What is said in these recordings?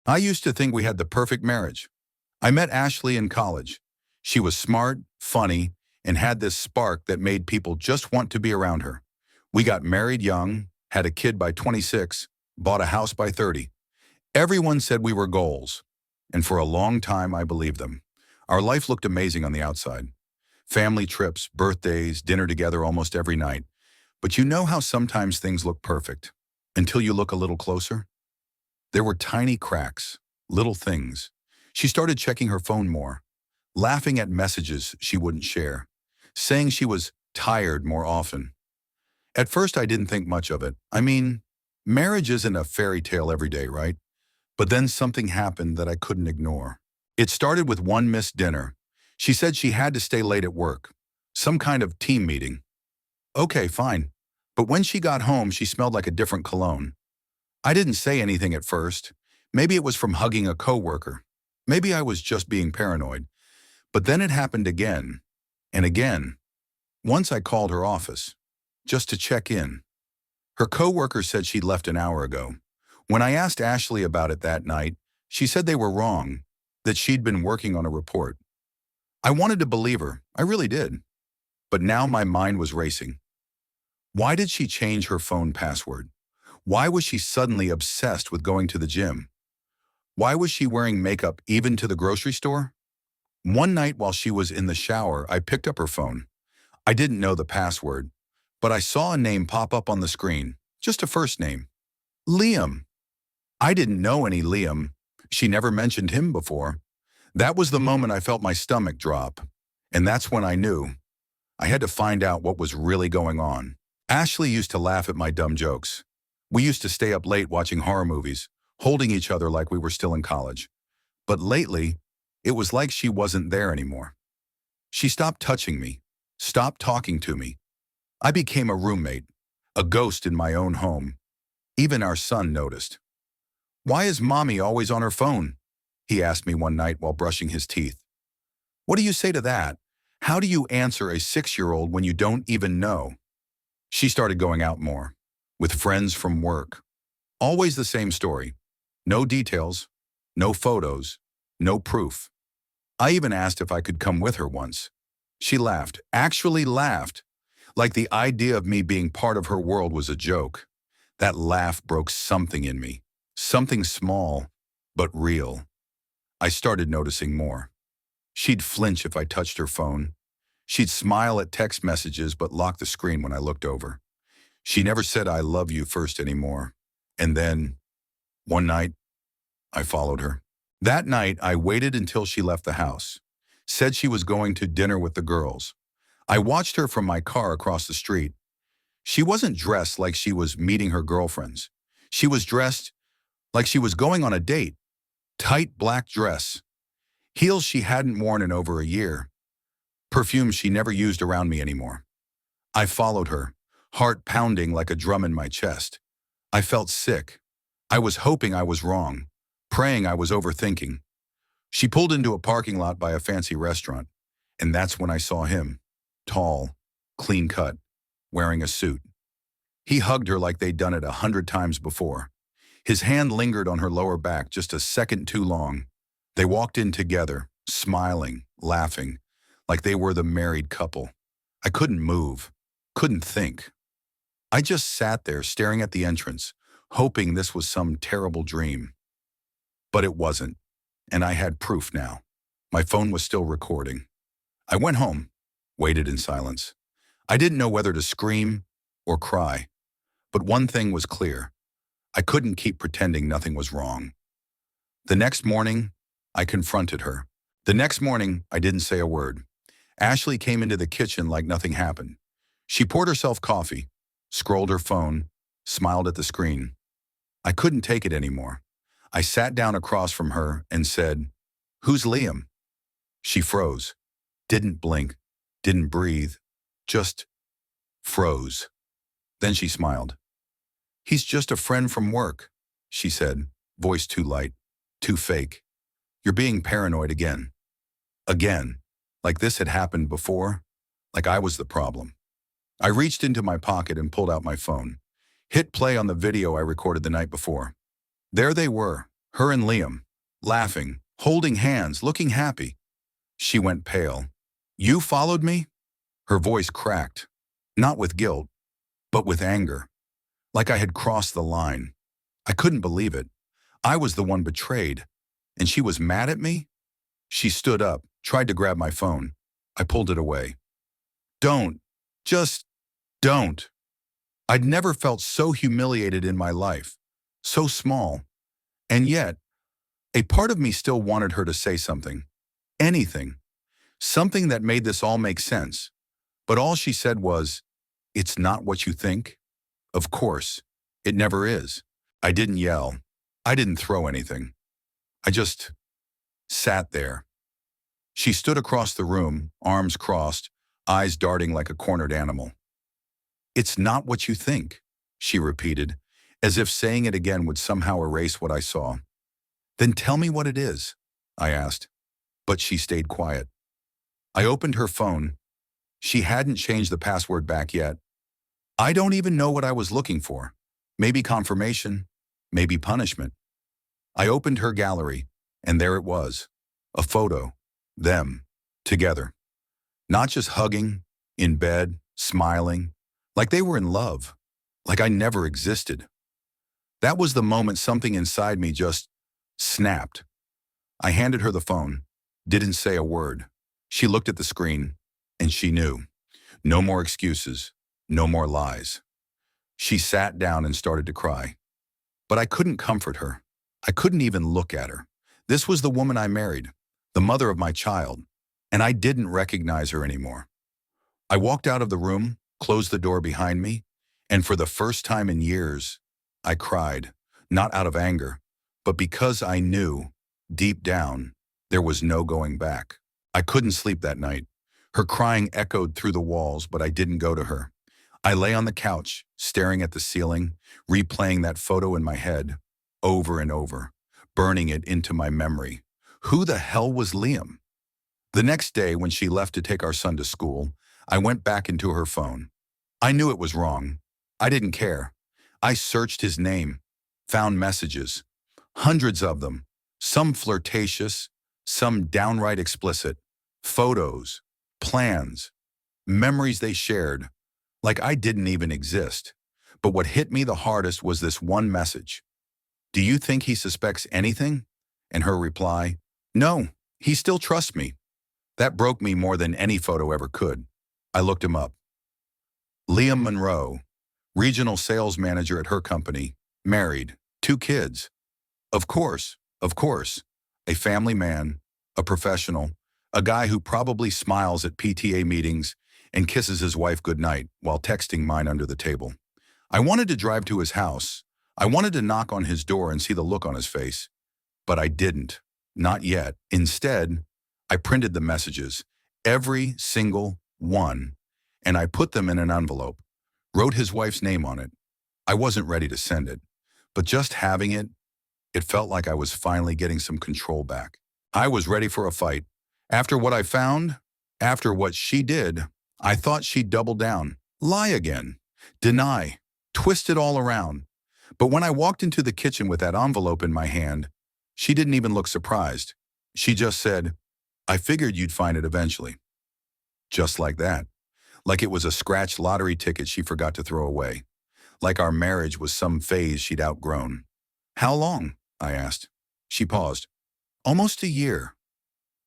I used to think we had the perfect marriage. I met Ashley in college. She was smart, funny, and had this spark that made people just want to be around her. We got married young, had a kid by 26, bought a house by 30. Everyone said we were goals, and for a long time I believed them. Our life looked amazing on the outside. Family trips, birthdays, dinner together almost every night. But you know how sometimes things look perfect, until you look a little closer? There were tiny cracks, little things. She started checking her phone more, laughing at messages she wouldn't share, saying she was tired more often. At first I didn't think much of it. I mean, marriage isn't a fairy tale every day, right? But then something happened that I couldn't ignore. It started with one missed dinner. She said she had to stay late at work, some kind of team meeting. Okay, fine. But when she got home, she smelled like a different cologne. I didn't say anything at first. Maybe it was from hugging a coworker. Maybe I was just being paranoid. But then it happened again and again. Once I called her office, just to check in. Her coworker said she'd left an hour ago. When I asked Ashley about it that night, she said they were wrong, that she'd been working on a report. I wanted to believe her, I really did. But now my mind was racing. Why did she change her phone password? Why was she suddenly obsessed with going to the gym? Why was she wearing makeup even to the grocery store? One night while she was in the shower, I picked up her phone. I didn't know the password, but I saw a name pop up on the screen, just a first name. Liam. I didn't know any Liam. She never mentioned him before. That was the moment I felt my stomach drop. And that's when I knew. I had to find out what was really going on. Ashley used to laugh at my dumb jokes. We used to stay up late watching horror movies, holding each other like we were still in college. But lately, it was like she wasn't there anymore. She stopped touching me, stopped talking to me. I became a roommate, a ghost in my own home. Even our son noticed. "Why is Mommy always on her phone?" he asked me one night while brushing his teeth. What do you say to that? How do you answer a 6-year-old when you don't even know? She started going out more, with friends from work. Always the same story. No details, no photos, no proof. I even asked if I could come with her once. She laughed, actually laughed, like the idea of me being part of her world was a joke. That laugh broke something in me, something small, but real. I started noticing more. She'd flinch if I touched her phone. She'd smile at text messages but lock the screen when I looked over. She never said "I love you" first anymore. And then, one night, I followed her. That night, I waited until she left the house, said she was going to dinner with the girls. I watched her from my car across the street. She wasn't dressed like she was meeting her girlfriends. She was dressed like she was going on a date. Tight black dress, heels she hadn't worn in over a year, perfume she never used around me anymore. I followed her, heart pounding like a drum in my chest. I felt sick. I was hoping I was wrong, praying I was overthinking. She pulled into a parking lot by a fancy restaurant, and that's when I saw him, tall, clean-cut, wearing a suit. He hugged her like they'd done it 100 times before. His hand lingered on her lower back just a second too long. They walked in together, smiling, laughing, like they were the married couple. I couldn't move, couldn't think. I just sat there staring at the entrance, hoping this was some terrible dream. But it wasn't, and I had proof now. My phone was still recording. I went home, waited in silence. I didn't know whether to scream or cry. But one thing was clear. I couldn't keep pretending nothing was wrong. The next morning, I confronted her. The next morning, I didn't say a word. Ashley came into the kitchen like nothing happened. She poured herself coffee, scrolled her phone, smiled at the screen. I couldn't take it anymore. I sat down across from her and said, "Who's Liam?" She froze, didn't blink, didn't breathe, just froze. Then she smiled. "He's just a friend from work," she said, voice too light, too fake. "You're being paranoid again." Again, like this had happened before, like I was the problem. I reached into my pocket and pulled out my phone, hit play on the video I recorded the night before. There they were, Her and Liam, laughing, holding hands, looking happy. She went pale. You followed me? Her voice cracked, not with guilt, but with anger, like I had crossed the line. I couldn't believe it. I was the one betrayed, and she was mad at me? She stood up, tried to grab my phone. I pulled it away. Don't. Just don't. I'd never felt so humiliated in my life, so small. And yet, a part of me still wanted her to say something. Anything. Something that made this all make sense. But all she said was, "It's not what you think." Of course, it never is. I didn't yell. I didn't throw anything. I just sat there. She stood across the room, arms crossed, eyes darting like a cornered animal. "It's not what you think," she repeated, as if saying it again would somehow erase what I saw. "Then tell me what it is," I asked, but she stayed quiet. I opened her phone. She hadn't changed the password back yet. I don't even know what I was looking for. Maybe confirmation, maybe punishment. I opened her gallery, and there it was. A photo. Them. Together. Not just hugging, in bed, smiling, like they were in love, like I never existed. That was the moment something inside me just snapped. I handed her the phone, didn't say a word. She looked at the screen, and she knew. No more excuses, no more lies. She sat down and started to cry. But I couldn't comfort her. I couldn't even look at her. This was the woman I married, the mother of my child, and I didn't recognize her anymore. I walked out of the room, closed the door behind me, and for the first time in years, I cried, not out of anger, but because I knew, deep down, there was no going back. I couldn't sleep that night. Her crying echoed through the walls, but I didn't go to her. I lay on the couch, staring at the ceiling, replaying that photo in my head, over and over, burning it into my memory. Who the hell was Liam? The next day, when she left to take our son to school, I went back into her phone. I knew it was wrong. I didn't care. I searched his name, found messages, hundreds of them, some flirtatious, some downright explicit, photos, plans, memories they shared, like I didn't even exist. But what hit me the hardest was this one message. "Do you think he suspects anything?" And her reply, "No, he still trusts me." That broke me more than any photo ever could. I looked him up. Liam Monroe, regional sales manager at her company, married, 2 kids. Of course, a family man, a professional, a guy who probably smiles at PTA meetings and kisses his wife goodnight while texting mine under the table. I wanted to drive to his house. I wanted to knock on his door and see the look on his face. But I didn't. Not yet. Instead, I printed the messages, every single one, and I put them in an envelope, wrote his wife's name on it. I wasn't ready to send it, but just having it, it felt like I was finally getting some control back. I was ready for a fight. After what I found, after what she did, I thought she'd double down, lie again, deny, twist it all around. But when I walked into the kitchen with that envelope in my hand, she didn't even look surprised. She just said, "I figured you'd find it eventually." Just like that. Like it was a scratched lottery ticket she forgot to throw away. Like our marriage was some phase she'd outgrown. "How long?" I asked. She paused. "Almost a year."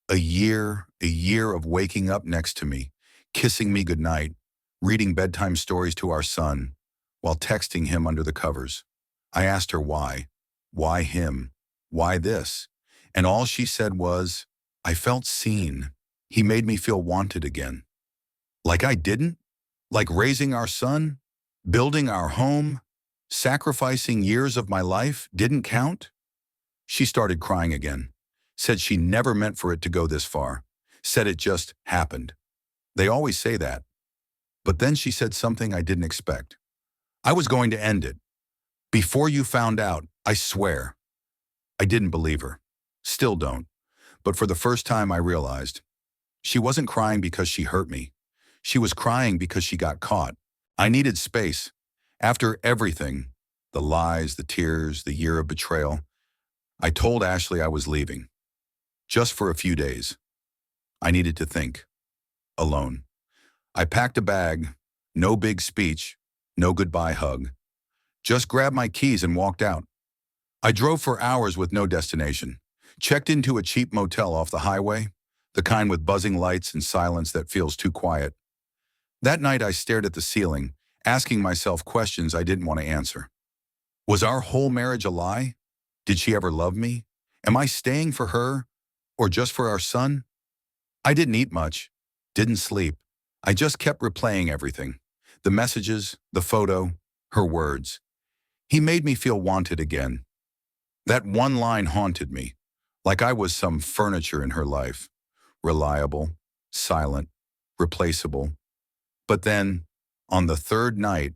A year of waking up next to me, kissing me goodnight, reading bedtime stories to our son, while texting him under the covers. I asked her why. Why him? Why this? And all she said was, "I felt seen. He made me feel wanted again." Like I didn't? Like raising our son, building our home, sacrificing years of my life didn't count? She started crying again. Said she never meant for it to go this far. Said it just happened. They always say that. But then she said something I didn't expect. "I was going to end it. Before you found out, I swear." I didn't believe her. Still don't. But for the first time I realized. She wasn't crying because she hurt me. She was crying because she got caught. I needed space. After everything, the lies, the tears, the year of betrayal, I told Ashley I was leaving, just for a few days. I needed to think, alone. I packed a bag, no big speech, no goodbye hug. Just grabbed my keys and walked out. I drove for hours with no destination. Checked into a cheap motel off the highway, the kind with buzzing lights and silence that feels too quiet. That night I stared at the ceiling, asking myself questions I didn't want to answer. Was our whole marriage a lie? Did she ever love me? Am I staying for her, or just for our son? I didn't eat much, didn't sleep. I just kept replaying everything. The messages, the photo, her words. He made me feel wanted again. That one line haunted me, like I was some furniture in her life. Reliable, silent, replaceable. But then, on the third night,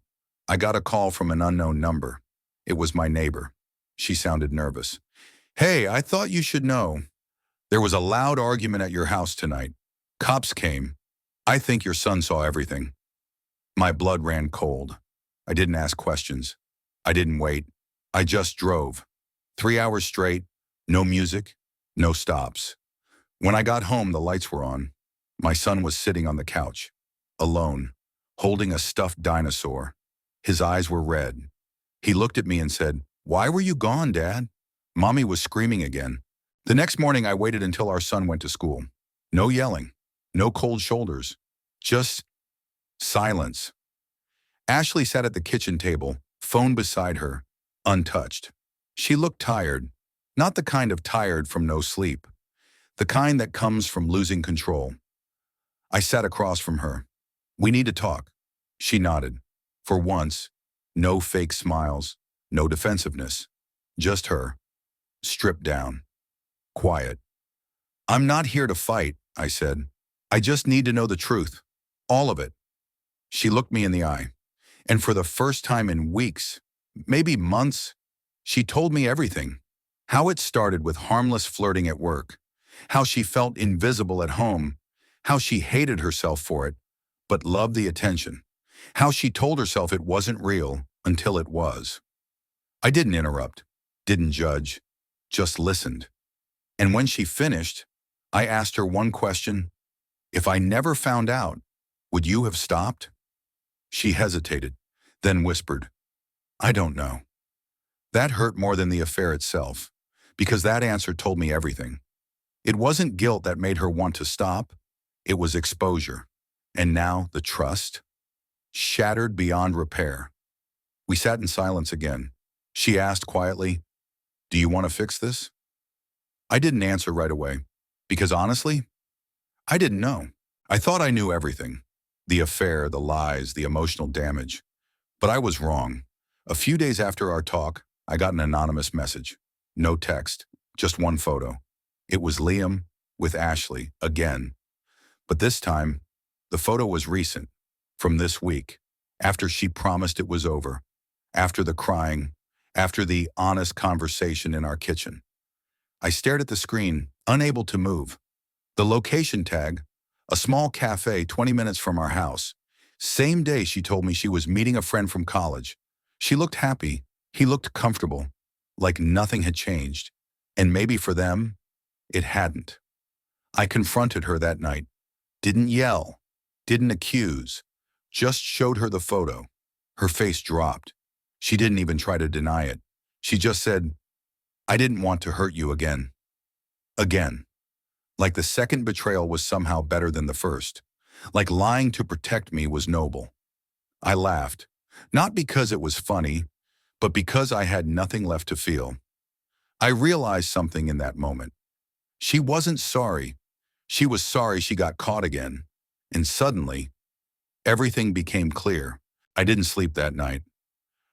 I got a call from an unknown number. It was my neighbor. She sounded nervous. "Hey, I thought you should know. There was a loud argument at your house tonight. Cops came. I think your son saw everything." My blood ran cold. I didn't ask questions. I didn't wait. I just drove. 3 hours straight, no music, no stops. When I got home, the lights were on. My son was sitting on the couch, alone, holding a stuffed dinosaur. His eyes were red. He looked at me and said, "Why were you gone, Dad?" Mommy was screaming again. The next morning, I waited until our son went to school. No yelling, no cold shoulders, just silence. Ashley sat at the kitchen table, phone beside her, untouched. She looked tired, not the kind of tired from no sleep, the kind that comes from losing control. I sat across from her. "We need to talk." She nodded. For once, no fake smiles, no defensiveness, just her, stripped down, quiet. "I'm not here to fight," I said. "I just need to know the truth, all of it." She looked me in the eye, and for the first time in weeks, maybe months, she told me everything. How it started with harmless flirting at work, how she felt invisible at home, how she hated herself for it, but loved the attention, how she told herself it wasn't real until it was. I didn't interrupt, didn't judge, just listened. And when she finished, I asked her one question: "If I never found out, would you have stopped?" She hesitated, then whispered, "I don't know." That hurt more than the affair itself, because that answer told me everything. It wasn't guilt that made her want to stop, it was exposure. And now the trust, shattered beyond repair. We sat in silence again. She asked quietly, "Do you want to fix this?" I didn't answer right away, because honestly, I didn't know. I thought I knew everything. The affair, the lies, the emotional damage. But I was wrong. A few days after our talk, I got an anonymous message. No text, just one photo. It was Liam with Ashley again. But this time, the photo was recent, from this week, after she promised it was over, after the crying, after the honest conversation in our kitchen. I stared at the screen, unable to move. The location tag, a small cafe 20 minutes from our house. Same day she told me she was meeting a friend from college. She looked happy. He looked comfortable, like nothing had changed. And maybe for them, it hadn't. I confronted her that night. Didn't yell, didn't accuse, just showed her the photo. Her face dropped. She didn't even try to deny it. She just said, "I didn't want to hurt you again." Again. Like the second betrayal was somehow better than the first. Like lying to protect me was noble. I laughed, not because it was funny, but because I had nothing left to feel. I realized something in that moment. She wasn't sorry. She was sorry she got caught again. And suddenly, everything became clear. I didn't sleep that night.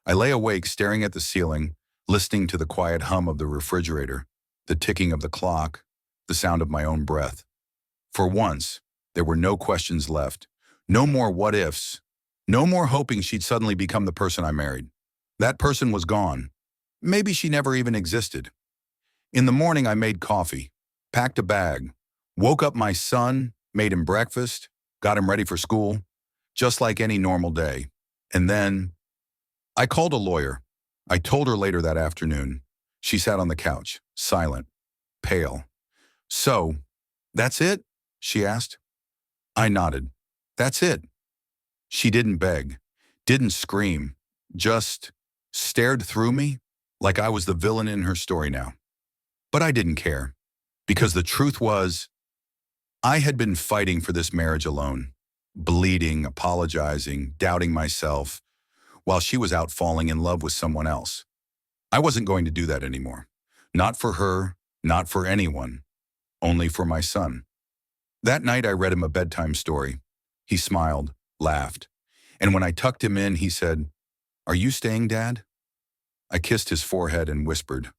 I lay awake staring at the ceiling, listening to the quiet hum of the refrigerator, the ticking of the clock, the sound of my own breath. For once, there were no questions left, no more what-ifs, no more hoping she'd suddenly become the person I married. That person was gone. Maybe she never even existed. In the morning, I made coffee, packed a bag, woke up my son, made him breakfast, got him ready for school, just like any normal day. And then I called a lawyer. I told her later that afternoon. She sat on the couch, silent, pale. So, that's it? She asked. I nodded. That's it. She didn't beg, didn't scream, just stared through me like I was the villain in her story now. But I didn't care, because the truth was, I had been fighting for this marriage alone, bleeding, apologizing, doubting myself, while she was out falling in love with someone else. I wasn't going to do that anymore. Not for her, not for anyone, only for my son. That night I read him a bedtime story. He smiled, laughed, and when I tucked him in, he said, "Are you staying, Dad?" I kissed his forehead and whispered,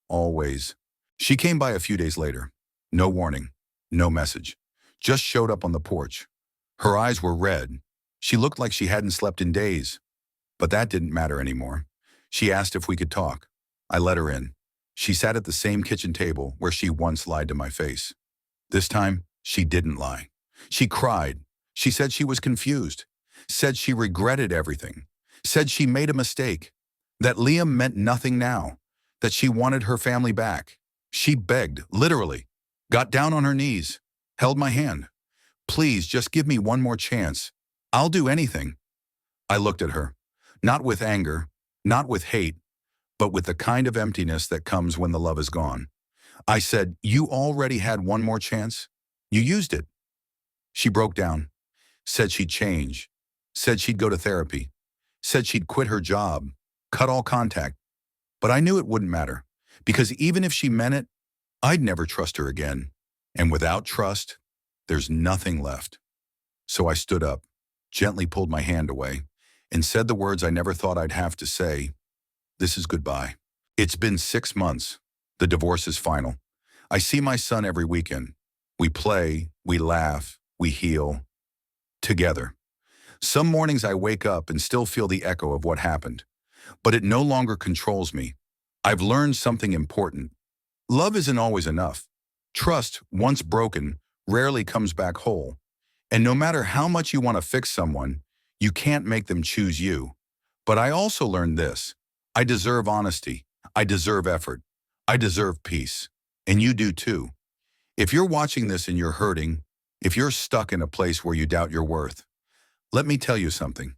"Always." She came by a few days later. No warning, no message. Just showed up on the porch. Her eyes were red. She looked like she hadn't slept in days. But that didn't matter anymore. She asked if we could talk. I let her in. She sat at the same kitchen table where she once lied to my face. This time, she didn't lie. She cried. She said she was confused. Said she regretted everything. Said she made a mistake. That Liam meant nothing now. That she wanted her family back. She begged, literally. Got down on her knees. Held my hand. "Please, just give me one more chance. I'll do anything." I looked at her. Not with anger, not with hate, but with the kind of emptiness that comes when the love is gone. I said, "You already had one more chance. You used it." She broke down, said she'd change, said she'd go to therapy, said she'd quit her job, cut all contact. But I knew it wouldn't matter, because even if she meant it, I'd never trust her again. And without trust, there's nothing left. So I stood up, gently pulled my hand away, and said the words I never thought I'd have to say. This is goodbye. It's been 6 months. The divorce is final. I see my son every weekend. We play, we laugh, we heal. Together. Some mornings I wake up and still feel the echo of what happened. But it no longer controls me. I've learned something important. Love isn't always enough. Trust, once broken, rarely comes back whole. And no matter how much you want to fix someone, you can't make them choose you. But I also learned this. I deserve honesty. I deserve effort. I deserve peace. And you do too. If you're watching this and you're hurting, if you're stuck in a place where you doubt your worth, let me tell you something.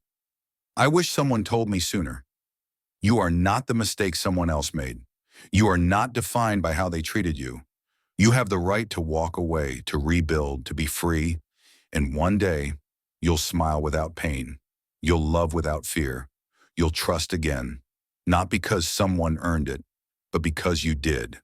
I wish someone told me sooner. You are not the mistake someone else made. You are not defined by how they treated you. You have the right to walk away, to rebuild, to be free. And one day, you'll smile without pain. You'll love without fear. You'll trust again. Not because someone earned it, but because you did.